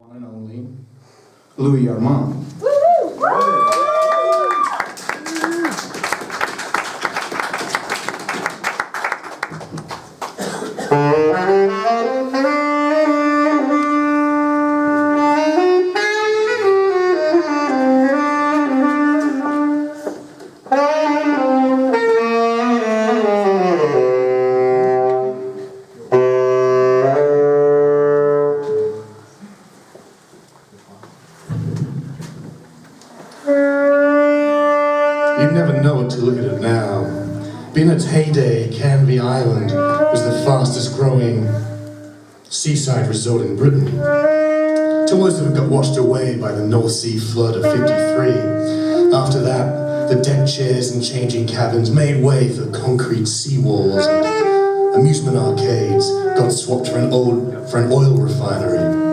One and only Louis Armand. You'd never know it to look at it now. But in its heyday, Canvey Island was the fastest growing seaside resort in Britain. Till most of it got washed away by the North Sea flood of '53. After that, the deck chairs and changing cabins made way for concrete seawalls, and amusement arcades got swapped for an oil refinery.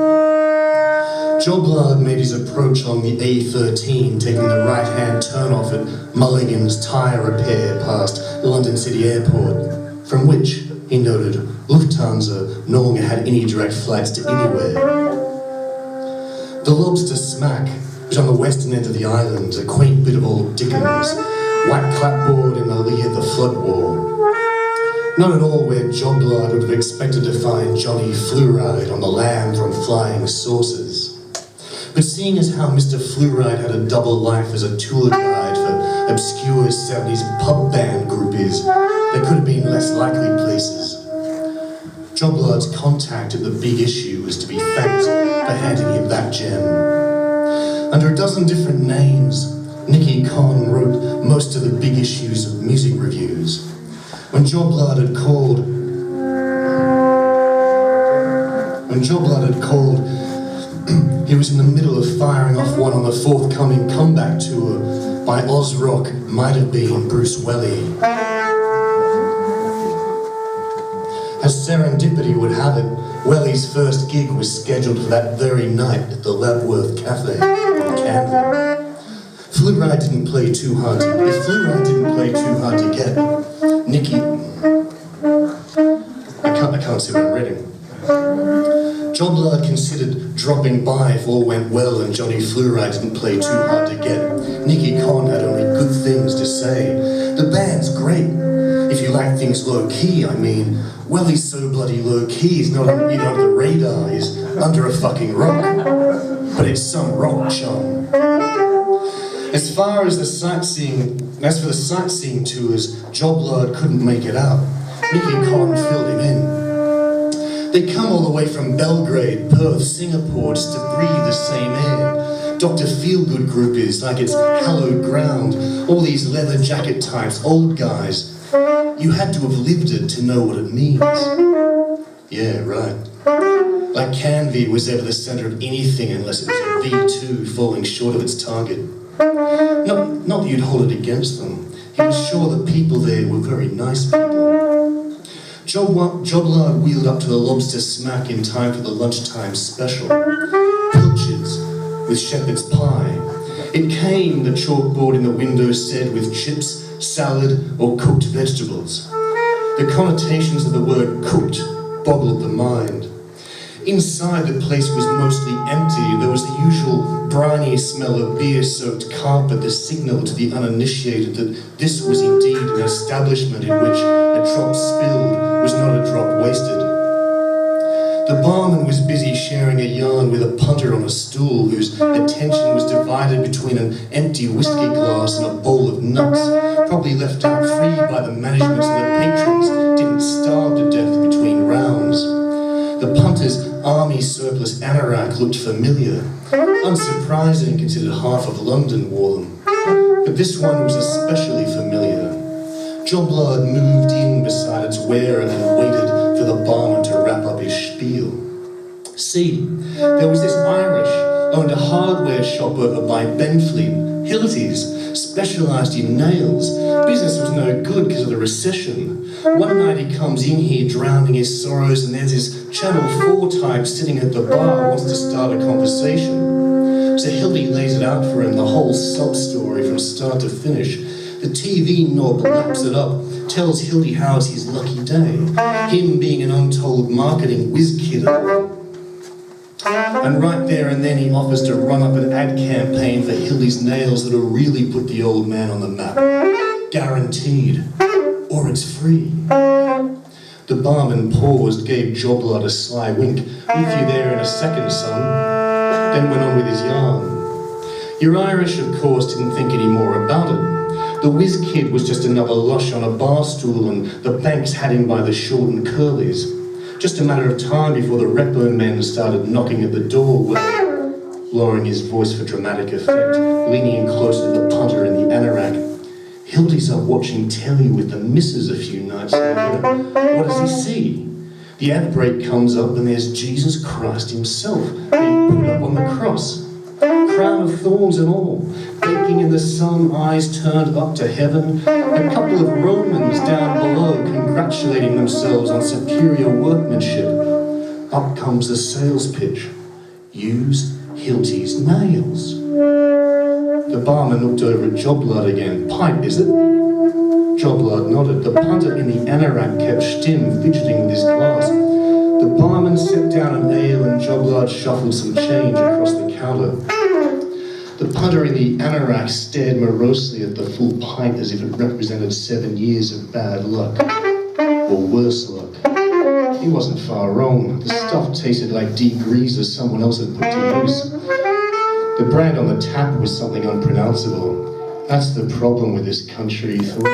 Joblard made his approach on the A13, taking the right-hand turn-off at Mulligan's Tyre Repair past London City Airport, from which, he noted, Lufthansa no longer had any direct flights to anywhere. The Lobster Smack was on the western end of the island, a quaint bit of old Dickens, white clapboard in the lee of the flood wall. Not at all where Joblard would have expected to find Johnny Fluoride on the lam from flying saucers. But seeing as how Mr. Fluoride had a double life as a tour guide for obscure 70s pub band groupies, there could have been less likely places. Joblard's contact at the Big Issue was to be thanked for handing him that gem. Under a dozen different names, Nicky Conn wrote most of the Big Issue's music reviews. When Joblard had called, he was in the middle of firing off one on the forthcoming comeback tour by Oz Rock, might have been Bruce Welly. As serendipity would have it, Welly's first gig was scheduled for that very night at the Labworth Cafe in Canvey. Fluoride didn't play too hard to get, Nicky... I can't see what I'm reading. Joblard considered dropping by if all went well and Johnny Fluoride didn't play too hard to get. Nicky Conn had only good things to say. The band's great. If you like things low-key, I mean, well, he's so bloody low-key, he's not under the radar, he's under a fucking rock. But it's some rock chum. As for the sightseeing tours, Joblard couldn't make it out. Nicky Conn filled him in. They come all the way from Belgrade, Perth, Singapore, just to breathe the same air. Dr. Feelgood groupies, like it's hallowed ground. All these leather jacket types, old guys. You had to have lived it to know what it means. Yeah, right. Like Canvey was ever the centre of anything unless it was a V2 falling short of its target. Not that you'd hold it against them. He was sure the people there were very nice people. Joblard wheeled up to the Lobster Smack in time for the lunchtime special. Pilchards with shepherd's pie. It came, the chalkboard in the window said, with chips, salad, or cooked vegetables. The connotations of the word cooked boggled the mind. Inside, the place was mostly empty. There was the usual briny smell of beer-soaked carpet, the signal to the uninitiated that this was indeed an establishment in which a drop spilled was not a drop wasted. The barman was busy sharing a yarn with a punter on a stool whose attention was divided between an empty whiskey glass and a bowl of nuts, probably left out free by the management so the patrons didn't starve to death between rounds. The punter's army surplus anorak looked familiar, unsurprising considered half of London wore them. But this one was especially familiar. Joblard moved in beside its wearer and waited for the barman to wrap up his spiel. See, there was this Irish, owned a hardware shop over by Benfleet, Hilty's, specialised in nails. Business was no good because of the recession. One night he comes in here drowning his sorrows and there's this Channel 4 type sitting at the bar wants to start a conversation. So Hildy lays it out for him, the whole sob story from start to finish. The TV knob laps it up, tells Hildy how it's his lucky day, him being an untold marketing whiz kid. And right there and then he offers to run up an ad campaign for Hildy's nails that'll really put the old man on the map. Guaranteed. Or it's free. The barman paused, gave Joblard a sly wink. With you there in a second, son. Then went on with his yarn. Your Irish, of course, didn't think any more about it. The whiz kid was just another lush on a bar stool, and the banks had him by the short and curlies. Just a matter of time before the repo men started knocking at the door, lowering his voice for dramatic effect, leaning in closer to the punter in the anorak. Hildy's up watching telly with the missus a few nights later. What does he see? The ad break comes up and there's Jesus Christ himself being put up on the cross. Crown of thorns and all, baking in the sun, eyes turned up to heaven. A couple of Romans down below congratulating themselves on superior workmanship. Up comes the sales pitch. Use Hilty's nails. The barman looked over at Joblard again. Pipe, is it? Joblard nodded. The punter in the anorak kept stim, fidgeting with his glass. The barman set down an ale and Joblard shuffled some change across the counter. The punter in the anorak stared morosely at the full pint as if it represented 7 years of bad luck. Or worse luck. He wasn't far wrong. The stuff tasted like deep greaser someone else had put to use. The brand on the tap was something unpronounceable. That's the problem with this country, he thought.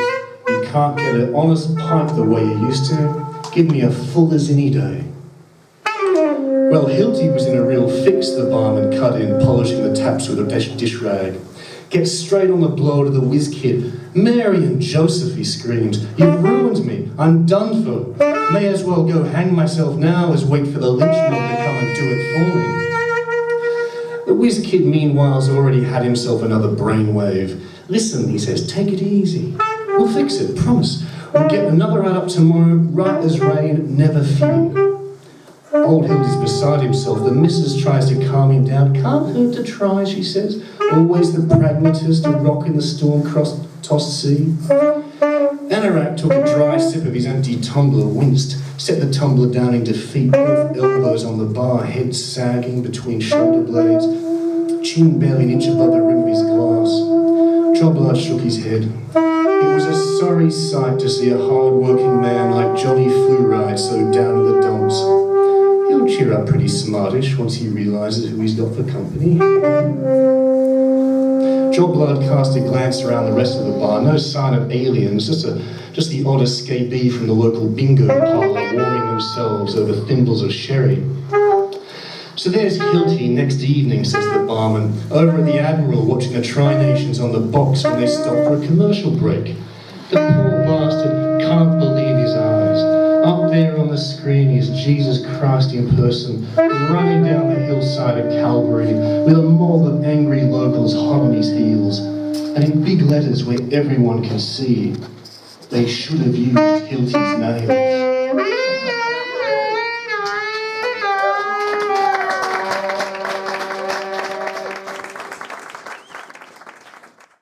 You can't get an honest pint the way you used to. Give me a full as any day. Well, Hilty was in a real fix, the barman cut in, polishing the taps with a dish rag. Get straight on the blow to the whiz kid. Mary and Joseph, he screamed. You've ruined me. I'm done for. May as well go hang myself now as wait for the lynch mob to come and do it for me. The whiz kid, meanwhile's already had himself another brainwave. Listen, he says, take it easy. We'll fix it, promise. We'll get another ad up tomorrow, right as rain, never fear. Old Hildy's beside himself. The missus tries to calm him down. Can't hurt to try, she says. Always the pragmatist, a rock in the storm-tossed sea. Anorak took a dry sip of his empty tumbler, winced, set the tumbler down in defeat, both elbows on the bar, head sagging between shoulder blades, chin barely an inch above the rim of his glass. Joblard shook his head. It was a sorry sight to see a hard-working man like Johnny Fluoride so down in the dumps. He'll cheer up pretty smartish once he realises who he's got for company. Joblard cast a glance around the rest of the bar. No sign of aliens, just the odd escapee from the local bingo parlour warming themselves over thimbles of sherry. So there's Hilty next evening, says the barman, over at the Admiral watching the Tri-Nations on the box when they stop for a commercial break. The poor bastard can't believe his eyes. Up there on the screen is Jesus Christ in person, running down the hillside of Calvary with a mob of angry locals hot on his heels. And in big letters where everyone can see, they should have used Hilty's nails.